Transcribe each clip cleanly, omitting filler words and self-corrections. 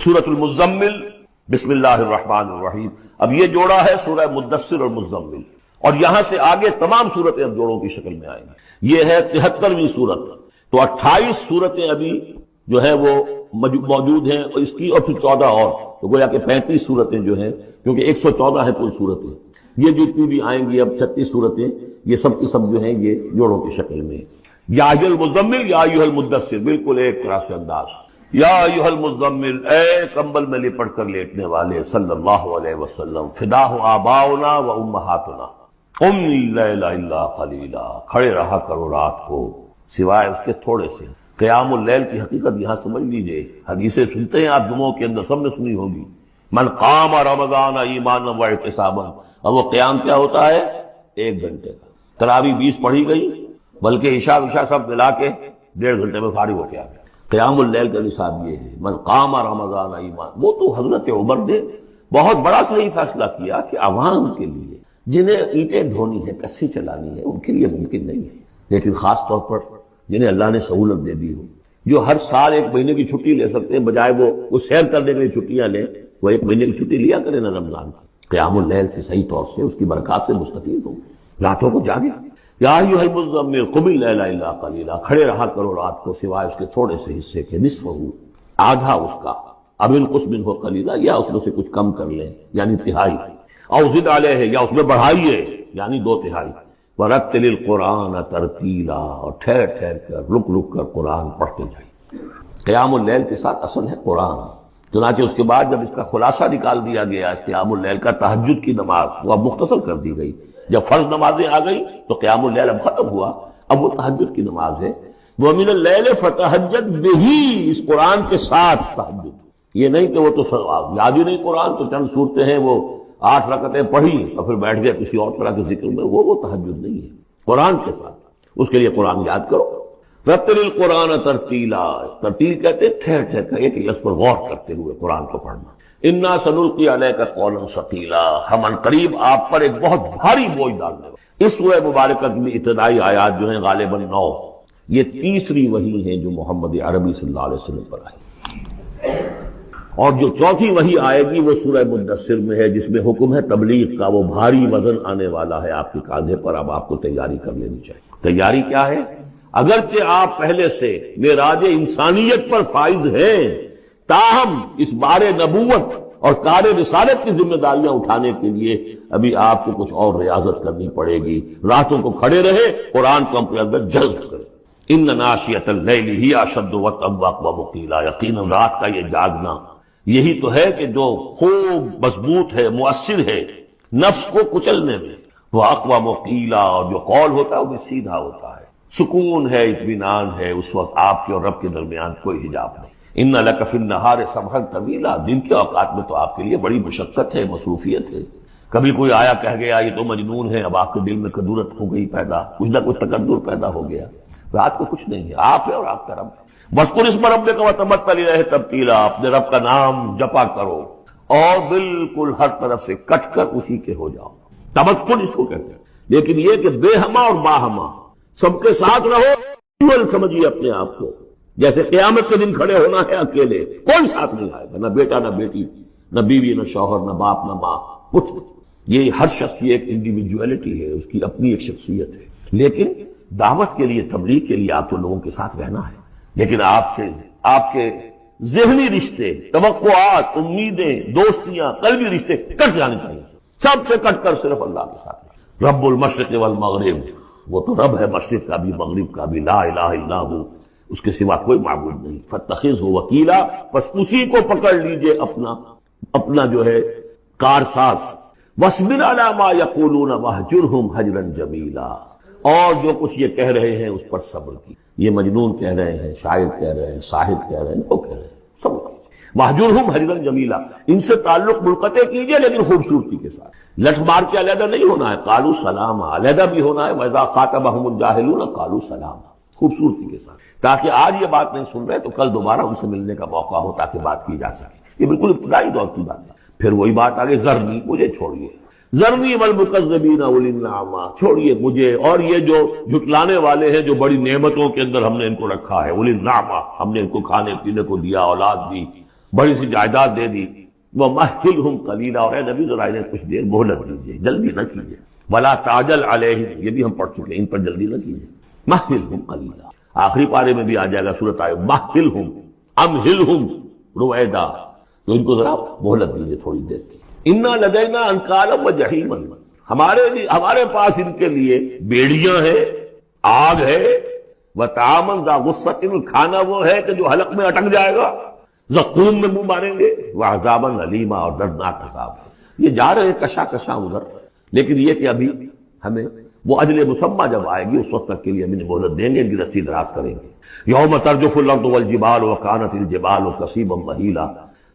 سورۃ المزمل، بسم اللہ الرحمن الرحیم۔ اب یہ جوڑا ہے سورہ مدثر اور مزمل، اور یہاں سے آگے تمام صورتیں اب جوڑوں کی شکل میں آئیں گی۔ یہ ہے 73ویں صورت، تو 28 صورتیں ابھی جو ہے وہ موجود ہیں اس کی، اور پھر 14 اور، تو گویا کہ 35 صورتیں جو ہیں، کیونکہ 114 ہے کل صورتیں۔ یہ جتنی بھی آئیں گی اب 36 صورتیں، یہ سب کی سب جو ہیں یہ جوڑوں کی شکل میں۔ یا ایھا المزمل یا ایھا المدثر، بالکل ایک طرح سے انداز۔ یا ایھا المزمل، اے کمبل میں لپٹ کر لیٹنے والے، صلی اللہ علیہ وسلم، فداہ آباؤنا و امہاتنا، قم اللیل الا قلیلا، کھڑے رہا کرو رات کو سوائے اس کے تھوڑے سے۔ قیام اللیل کی حقیقت یہاں سمجھ لیجئے، حدیثیں سنتے ہیں آپ جمعوں کے اندر، سب نے سنی ہوگی، من قام رمضان ایمانا و احتسابا، اور وہ قیام کیا ہوتا ہے؟ 1 گھنٹے کا۔ تراویح 20 پڑھی گئی، بلکہ عشاء سب ملا کے 1.5 گھنٹے میں فارغ ہو کے آ گیا۔ قیام اللیل کا نصاب یہ ہے، من قام رمضان ایمان۔ وہ تو حضرت عمر نے بہت بڑا صحیح فیصلہ کیا کہ عوام کے لیے جنہیں اینٹیں ڈھونی ہے، کسی چلانی ہے، ان کے لیے ممکن نہیں ہے، لیکن خاص طور پر جنہیں اللہ نے سہولت دے دی ہو، جو ہر سال 1 مہینے کی چھٹی لے سکتے ہیں، بجائے وہ سیر کرنے کے لیے چھٹیاں لیں، وہ 1 مہینے کی چھٹی لیا کریں نا رمضان کی۔ قیام اللیل سے صحیح طور سے اس کی برکات سے مستفید ہو، راتوں کو جاگے۔ یا ایھا المزمل قم اللیل الا قلیلا، کھڑے رہا کرو رات کو سوائے اس کے تھوڑے سے حصے کے، نصفہ، آدھا اس کا، او انقص منہ قلیلا، یا اس میں سے کچھ کم کر لیں یعنی تہائی، او زد علیہ، یا اس میں بڑھائیے یعنی 2/3۔ ورتل القرآن ترتیلا، اور ٹھہر ٹھہر کر رک رک کر قرآن پڑھتے جائیں۔ قیام اللیل کے ساتھ اصل ہے قرآن، چنانچہ اس کے بعد جب اس کا خلاصہ نکال دیا گیا قیام اللیل کا، تہجد کی نماز وہ اب مختصر کر دی گئی۔ جب فرض نمازیں آ گئی تو قیام اللیل اب ختم ہوا، اب وہ تہجد کی نماز ہے۔ وَمِنَ اللَّيْلِ فَتَہجد بِهِ، اس قرآن کے ساتھ تہجد، یہ نہیں کہ وہ تو یاد ہی نہیں قرآن، تو چند صورتیں ہیں وہ 8 رکعتیں پڑھی اور پھر بیٹھ گئے کسی اور طرح کے ذکر میں، وہ تہجد نہیں ہے، قرآن کے ساتھ۔ اس کے لیے قرآن یاد کرو۔ رتل القرآن ترتیلا، ترتیل کہتے ہیں ٹھہر ٹھہر کر ایک لفظ پر غور کرتے ہوئے قرآن کو پڑھنا۔ انا سنلقی علیک قولا ثقیلا، ہم عنقریب آپ پر ایک بہت بھاری بوجھ ڈالنے والے۔ اس سورہ مبارکہ کی ابتدائی آیات جو ہیں غالباً 9، یہ تیسری وحی ہیں جو محمد عربی صلی اللہ علیہ وسلم پر آئی، اور جو چوتھی وحی آئے گی وہ سورہ مدثر میں ہے، جس میں حکم ہے تبلیغ کا۔ وہ بھاری وزن آنے والا ہے آپ کے کاندھے پر، اب آپ کو تیاری کر لینی چاہیے۔ تیاری کیا ہے؟ اگرچہ آپ پہلے سے معراج انسانیت پر فائز ہیں، تاہم اس بار نبوت اور کار رسالت کی ذمہ داریاں اٹھانے کے لیے ابھی آپ کو کچھ اور ریاضت کرنی پڑے گی۔ راتوں کو کھڑے رہے، قرآن کو اپنے اندر جذب کرے۔ ان ناشئۃ اللیل ہی اشد وطئا واقوم قیلا، یقیناً رات کا یہ جاگنا یہی تو ہے کہ جو خوب مضبوط ہے، مؤثر ہے نفس کو کچلنے میں، وہ اقوام قیلا، اور جو قول ہوتا ہے وہ بھی سیدھا ہوتا ہے، سکون ہے، اطمینان ہے، اس وقت آپ کے اور رب کے درمیان کوئی حجاب نہیں۔ ان لک فی النہار سبحا طویلا، دن کے اوقات میں تو آپ کے لیے بڑی مشقت ہے، مصروفیت ہے۔ کبھی کوئی آیا کہہ گیا یہ تو مجنون ہے، اب آپ کے دل میں کدورت ہو گئی پیدا، کچھ نہ کچھ تکدر پیدا ہو گیا۔ رات کو کچھ نہیں ہے، آپ ہے اور آپ کا رب ہے۔ وَاذْكُرِ اسْمَ رَبِّكَ وَتَبَتَّلْ إِلَيْهِ تَبْتِيلًا، اپنے رب کا نام جپا کرو اور بالکل ہر طرف سے کٹ کر اسی کے ہو جاؤ۔ تبتل اس کو کہتے ہیں، لیکن یہ کہ بے ہما اور باہما سب کے ساتھ رہو، ایول سمجھیے اپنے آپ کو، جیسے قیامت کے دن کھڑے ہونا ہے اکیلے، کوئی ساتھ نہیں آئے گا، نہ بیٹا نہ بیٹی، نہ بیوی نہ شوہر، نہ باپ نہ ماں، کچھ نہیں۔ یہ ہر شخص کی ایک انڈیویجویلٹی ہے، اس کی اپنی ایک شخصیت ہے، لیکن دعوت کے لیے، تبلیغ کے لیے آپ کو لوگوں کے ساتھ رہنا ہے۔ لیکن آپ کے ذہنی رشتے، توقعات، امیدیں، دوستیاں، قلبی رشتے کٹ جانے چاہیے، سب سے کٹ کر صرف اللہ کے ساتھ رہنا۔ رب المشرق والمغرب، وہ تو رب ہے مشرق کا بھی مغرب کا بھی، لا الہ الا ہو، اس کے سوا کوئی معبود نہیں۔ فاتخذہ وکیلا، بس اسی کو پکڑ لیجئے اپنا جو ہے کارساز۔ واصبر علی ما یقولون واہجرہم حجرا جمیلا، اور جو کچھ یہ کہہ رہے ہیں اس پر صبر کی۔ یہ مجنون کہہ رہے ہیں، شاعر کہہ رہے ہیں، صاحب کہہ رہے ہیں، وہ کہہ رہے ہیں، صبر کیجیے۔ واہجرہم حجرا جمیلا، ان سے تعلق منقطع کیجئے لیکن خوبصورتی کے ساتھ، لٹھ مار کے علیحدہ نہیں ہونا ہے، قالوا سلاما، علیحدہ بھی ہونا ہے، وَإِذَا خَاطَبَهُمُ الْجَاهِلُونَ قَالُوا سَلَامًا، خوبصورتی کے ساتھ، تاکہ آج یہ بات نہیں سن رہے تو کل دوبارہ ان سے ملنے کا موقع ہو، تاکہ بات کی جا سکے۔ یہ بالکل ابتدائی دور کی بات ہے۔ پھر وہی بات آگے، ذرنی، مجھے چھوڑیے، ذرنی والمکذبین اولی النعمہ، چھوڑیے مجھے اور یہ جو جھٹلانے والے ہیں، جو بڑی نعمتوں کے اندر ہم نے ان کو رکھا ہے، اولی النعمہ، ہم نے ان کو کھانے پینے کو دیا، اولاد دی، بڑی سی جائیداد دے دی، وَمَهِّلْهُمْ قَلِيلًا، اور اے نبی ذرا انہیں کچھ دیر مہلت دیجیے، جلدی نہ کیجیے، وَلَا تَعْجَلْ عَلَيْهِمْ، یہ بھی ہم پڑھ چکے ہیں، ان پر جلدی نہ کیجیے، مَهِّلْهُمْ قَلِيلًا، آخری پارے میں بھی آ جائے گا سورۃ آیہ مَهِّلْهُمْ أَمْهِلْهُمْ رُوَیدًا، تو ان کو ذرا مہلت دیجیے تھوڑی دیر کی۔ اِنَّا لَدَيْنَا أَنْكَالًا وَجَحِيمًا، ہمارے پاس ان کے لیے بیڑیاں ہیں، آگ ہے، وَطَعَامًا ذَا غُصَّةٍ، کھانا وہ ہے کہ جو حلق میں اٹک جائے گا، زقوم میں منہ ماریں گے، وَعَذَابًا أَلِيمًا، اور دردناک عذاب ہے۔ یہ جا رہے ہیں کشا کشا ادھر، لیکن یہ کہ ابھی ہمیں وہ اجل مسمى جب آئے گی اس وقت تک کے لیے ہم انہیں مہلت دیں گے، ان کی رسی دراز کریں گے۔ یوم ترجف الارض والجبال وکانت الجبال کثیبا مہیلا،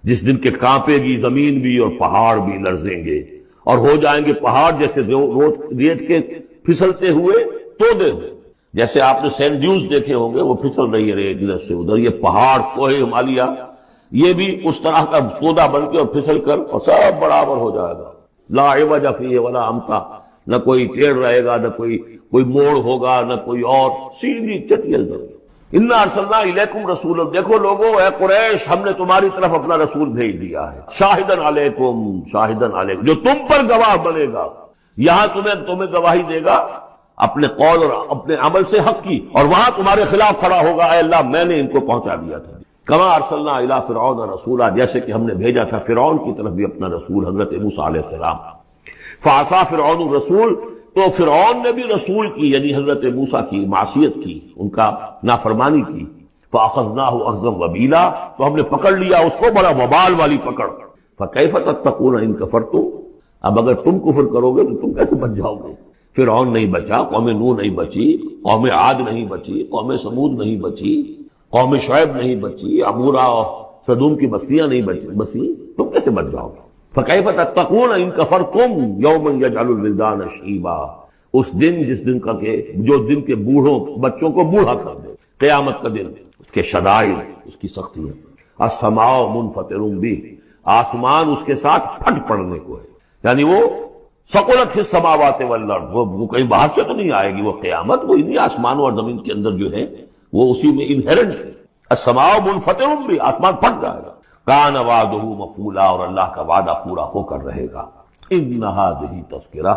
جس دن کے کانپے گی زمین بھی اور پہاڑ بھی لرزیں گے، اور ہو جائیں گے پہاڑ جیسے ریت کے پھسلتے ہوئے تودے ہوئے، جیسے آپ نے سینڈ ڈیوز دیکھے ہوں گے، وہ پھسل رہی ہے ریت ادھر سے ادھر، یہ پہاڑ کوہ ہمالیہ یہ بھی اس طرح کا تودا بن کے اور پھسل کر اور سب برابر ہو جائے گا، لا عوج فیہ ولا امتا، نہ کوئی ٹیڑھ رہے گا، نہ کوئی موڑ ہوگا، نہ کوئی اور، سیدھی چٹیل زمین۔ انا ارسلنا الیکم رسولا، دیکھو لوگو اے قریش، ہم نے تمہاری طرف اپنا رسول بھیج دیا ہے، شاہدن علیکم، شاہدن علیکم، جو تم پر گواہ بنے گا، یہاں تمہیں گواہی دے گا اپنے قول اور اپنے عمل سے حق کی، اور وہاں تمہارے خلاف کھڑا ہوگا، اے اللہ میں نے ان کو پہنچا دیا تھا۔ کما ارسلنا الی فرعون رسولا، جیسے کہ ہم نے بھیجا تھا فرعون کی طرف بھی اپنا رسول حضرت موسیٰ علیہ السلام، فعصا فرعون الرسول، تو فرعون نے بھی رسول کی یعنی حضرت موسیٰ کی معصیت کی، ان کا نافرمانی کی، فاخذناہ اخذا وبیلا، تو ہم نے پکڑ لیا اس کو بڑا وبال والی پکڑ، فکیف تتقون ان کفرتم، اب اگر تم کفر کرو گے تو تم کیسے بچ جاؤ گے؟ فرعون نہیں بچا، قوم نوح نہیں بچی، قوم عاد نہیں بچی، قوم سمود نہیں بچی، قوم شعیب نہیں بچی، عمورہ اور سدوم کی بستیاں نہیں بسی، تم کیسے بچ جاؤ گے؟ فَكَيْفَ تَتَّقُونَ إِن كَفَرْتُمْ يَوْمًا يَجْعَلُ الْوِلْدَانَ شِيبًا، اس دن جس دن کا کہ جو دن کے بوڑھوں بچوں کو بوڑھا کر دے، قیامت کا دن، اس کے شدائد، اس کی سختی ہے۔ السَّمَاءُ مُنْفَطِرٌ بِهِ، آسمان اس کے ساتھ پھٹ پڑنے کو ہے، یعنی وہ ثقلت فی السماوات والارض، وہ کہیں باہر سے تو نہیں آئے گی، وہ قیامت وہ انہی آسمانوں اور زمین کے اندر جو ہے وہ اسی میں انہیرنٹ ہے۔ السماء منفطر بھی، آسمان پھٹ جائے گا۔ کان وعدہ مفعولا، اور اللہ کا وعدہ پورا ہو کر رہے گا۔ ان ھذہ تذکرہ،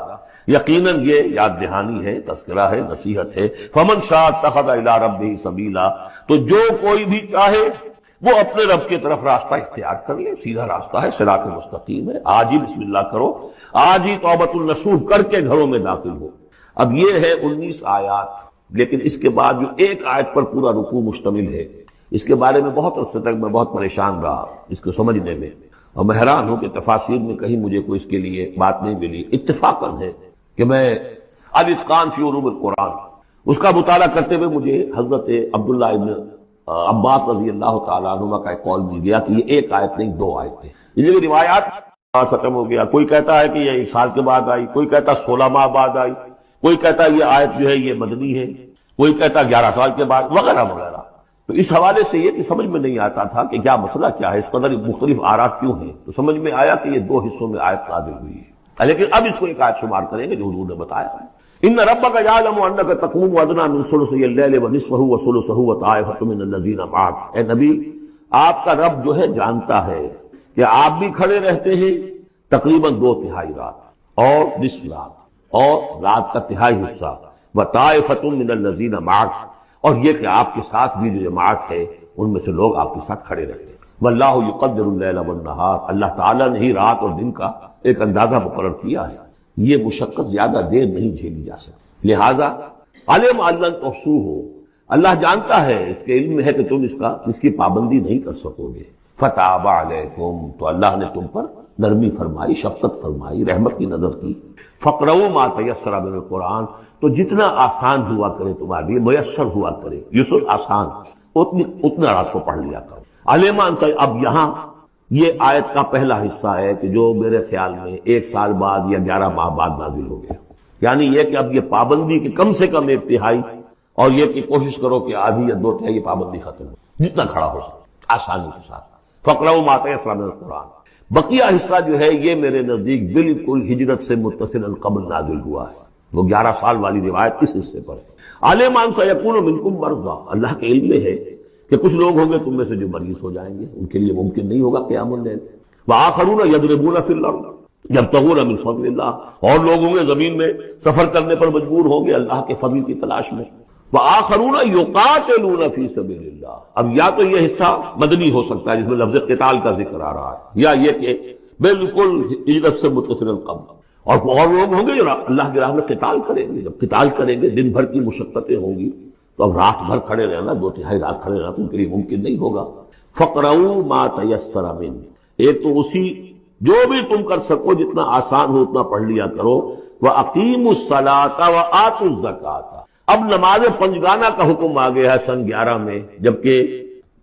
یقیناً یہ یاد دہانی ہے، تذکرہ ہے، نصیحت ہے۔ فمن شاء اتخذ الی ربہ سبیلا، تو جو کوئی بھی چاہے وہ اپنے رب کی طرف راستہ اختیار کر لے، سیدھا راستہ ہے، صراط مستقیم ہے۔ آج ہی بسم اللہ کرو، آج ہی توبۃ النصوح کر کے گھروں میں داخل ہو۔ اب یہ ہے 19 آیات، لیکن اس کے بعد جو ایک آیت پر پورا رکوع مشتمل ہے، اس کے بارے میں بہت عرصے تک میں بہت پریشان رہا اس کو سمجھنے میں، اور میں حیران ہوں کہ تفاسیر میں کہیں مجھے کوئی اس کے لیے بات نہیں ملی۔ اتفاقاً ہے کہ میں الاتقان فی علوم القرآن اس کا مطالعہ کرتے ہوئے مجھے حضرت عبداللہ ابن عباس رضی اللہ تعالیٰ عنہما کا ایک قول مل گیا کہ یہ ایک آیت نہیں، 2 آیتیں۔ یہ روایات ختم ہو گیا، کوئی کہتا ہے کہ یہ 1 سال کے بعد آئی، کوئی کہتا 16 ماہ بعد آئی، کوئی کہتا ہے یہ آیت جو ہے یہ مدنی ہے، کوئی کہتا 11 سال کے بعد، وغیرہ وغیرہ۔ تو اس حوالے سے یہ کہ سمجھ میں نہیں آتا تھا کہ کیا مسئلہ کیا ہے، اس قدر مختلف آراء کیوں ہیں، تو سمجھ میں آیا کہ یہ 2 حصوں میں آیت نازل ہوئی ہے، لیکن اب اس کو ایک آیت شمار کریں گے جو حضور نے بتایا ہے۔ ان ربک یعلم انک تقوم ادنی من ثلثی اللیل ونصفہ وثلثہ وطائفۃ من الذین معک، اے نبی آپ کا رب جو ہے جانتا ہے کہ آپ بھی کھڑے رہتے ہیں تقریباً 2/3 رات اور نصف رات اور رات کا تہائی حصہ، وطائفۃ من الذین معک، اور یہ کہ آپ کے ساتھ بھی جو جماعت ہے ان میں سے لوگ آپ کے ساتھ کھڑے رہتے ہیں۔ واللہ یقدر اللیل والنہار، اللہ تعالیٰ نے ہی رات اور دن کا ایک اندازہ مقرر کیا ہے، یہ مشقت زیادہ دیر نہیں جھیلی جا سکتی، لہذا علم ان لن تحصوہ، اللہ جانتا ہے، اس کے علم میں ہے کہ تم اس کی پابندی نہیں کر سکو گے۔ فتاب علیکم، تو اللہ نے تم پر نرمی فرمائی، شفقت فرمائی، رحمت کی نظر کی۔ فقرؤوا ما تیسر من القرآن، تو جتنا آسان ہوا کرے تمہارے لیے، میسر ہوا کرے، یسر آسان، اتنا رات کو پڑھ لیا کرو۔ علم ان، اب یہاں یہ آیت کا پہلا حصہ ہے کہ جو میرے خیال میں 1 سال بعد یا 11 ماہ بعد نازل ہو گیا، یعنی یہ کہ اب یہ پابندی کہ کم سے کم 1/3، اور یہ کہ کوشش کرو کہ آدھی یا 2/3 یہ پابندی ختم ہو، جتنا کھڑا ہو سکے آسانی کے ساتھ۔ فقرؤوا ما تیسر من القرآن، بقیہ حصہ جو ہے یہ میرے نزدیک بالکل ہجرت سے متصل قبل نازل ہوا ہے، وہ 11 سال والی روایت اس حصے پر ہے۔ علم ان سیکون منکم مرضی، اللہ کے علم میں ہے کہ کچھ لوگ ہوں گے تم میں سے جو مریض ہو جائیں گے، ان کے لیے ممکن نہیں ہوگا قیام اللیل۔ وآخرون یضربون فی الارض یبتغون من فضل اللہ، اور لوگ ہوں گے زمین میں سفر کرنے پر مجبور ہوں گے اللہ کے فضل کی تلاش میں۔ وآخرون یقاتلون فی سبیل اللہ، اب یا تو یہ حصہ مدنی ہو سکتا ہے جس میں لفظ قتال کا ذکر آ رہا ہے، یا یہ کہ بالکل ہجرت سے متصل القلب، اور لوگ ہوں گے جو اللہ کی راہ میں قتال کریں گے۔ جب قتال کریں گے دن بھر کی مشقتیں ہوں گی، تو اب رات بھر کھڑے رہنا، 2/3 رات کھڑے رہنا تو ان کے لیے ممکن نہیں ہوگا۔ فَقْرَؤُوا مَا تَيَسَّرَ مِنْهُ، ایک تو اسی جو بھی تم کر سکو جتنا آسان ہو اتنا پڑھ لیا کرو۔ وَأَقِيمُوا الصَّلَاةَ وَآتُوا الزَّكَاةَ، اب نماز پنجگانہ کا حکم آ گیا ہے سن 11 میں، جبکہ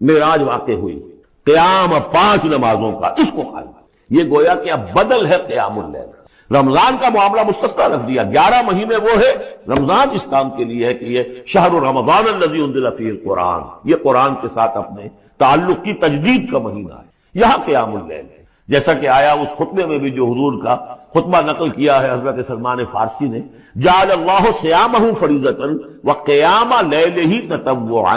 معراج واقع ہوئی، قیام 5 نمازوں کا، اس کو قائم، یہ گویا کہ اب بدل ہے قیام اللیل۔ رمضان کا معاملہ مستثنیٰ رکھ دیا، 11 مہینے وہ ہے، رمضان اس کام کے لیے ہے کہ یہ شہر رمضان الذی انزل فیہ القرآن، یہ قرآن کے ساتھ اپنے تعلق کی تجدید کا مہینہ ہے، یہاں قیام اللیل ہے۔ جیسا کہ آیا اس خطبے میں بھی جو حضور کا خطبہ نقل کیا ہے حضرت سلمان فارسی نے، جعل اللہ صیامہ فریضۃ وقیام لیلہ تطوعا،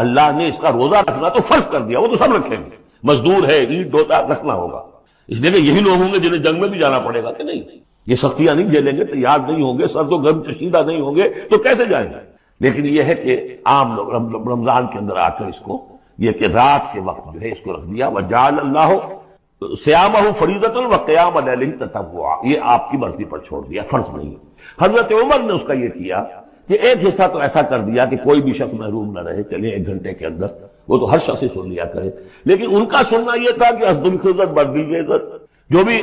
اللہ نے اس کا روزہ رکھنا تو فرض کر دیا، وہ تو سب رکھیں گے، مزدور ہے، عید ڈوٹا رکھنا ہوگا، اس لیے کہ یہی لوگ ہوں گے جنہیں جنگ میں بھی جانا پڑے گا کہ نہیں، یہ سختیاں نہیں جھیلیں گے، تیار نہیں ہوں گے، سرد و گرم چشیدہ نہیں ہوں گے تو کیسے جائیں گے؟ لیکن یہ ہے کہ عام لوگ رمضان کے اندر آ کر اس کو یہ کہ رات کے وقت جو ہے اس کو رکھ دیا، وجعل اللہ صیامہ فریضۃ وقیام لیلہ تطوعا، یہ آپ کی مرضی پر چھوڑ دیا، فرض نہیں۔ حضرت عمر نے اس کا یہ کیا کہ ایک حصہ تو ایسا کر دیا کہ کوئی بھی شخص محروم نہ رہے، چلے 1 گھنٹے کے اندر وہ تو ہر شخص سن لیا کرے، لیکن ان کا سننا یہ تھا کہ اسد الخضر بردی عزت، جو بھی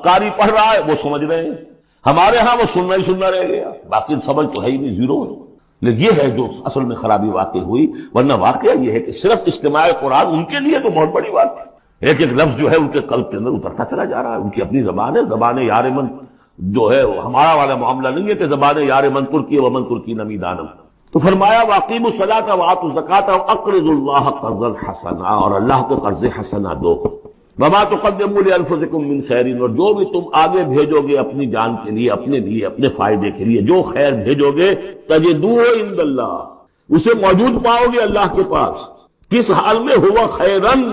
قاری پڑھ رہا ہے وہ سمجھ رہے ہیں، ہمارے ہاں وہ سننا ہی سننا رہ گیا، باقی سمجھ تو ہے ہی نہیں، زیرو ہے۔ لیکن یہ ہے جو اصل میں خرابی واقع ہوئی، ورنہ واقعہ یہ ہے کہ صرف استماع قرآن ان کے لیے تو بہت بڑی بات ہے، ایک ایک لفظ جو ہے ان کے قلب کے اندر اترتا چلا جا رہا ہے، ان کی اپنی زبان ہے، زبان یار من جو ہے ہمارا والا معاملہ نہیں ہے کہ زبان یار من ترکی ومن ترکی نمی دانم۔ تو فرمایا واقیموا الصلاۃ وآتوا الزکاۃ واقرضوا اللہ قرضا حسنا، اور اللہ کو قرض حسنا دو۔ وما تقدموا لانفسکم من خیر، اور جو بھی تم آگے بھیجو گے اپنی جان کے لیے، اپنے فائدے کے لیے، جو خیر بھیجو گے تجدوہ عند اللہ، اسے موجود پاؤ گے اللہ کے پاس، کس حال میں؟ ہوا خیرن،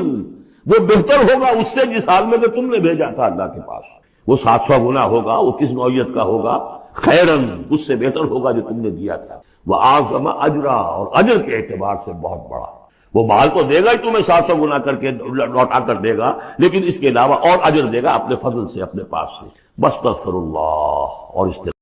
وہ بہتر ہوگا اس سے جس حال میں کہ تم نے بھیجا تھا اللہ کے پاس، وہ 700 گنا ہوگا، وہ کس نوعیت کا ہوگا؟ خیرن، اس سے بہتر ہوگا جو تم نے دیا تھا۔ وَأَعْظَمَ أَجْرًا، اور اجر کے اعتبار سے بہت بڑا، وہ مال تو دے گا ہی تمہیں 700 گنا کر کے لوٹا کر دے گا، لیکن اس کے علاوہ اور اجر دے گا اپنے فضل سے، اپنے پاس سے۔ بستغفر اللہ، اور اس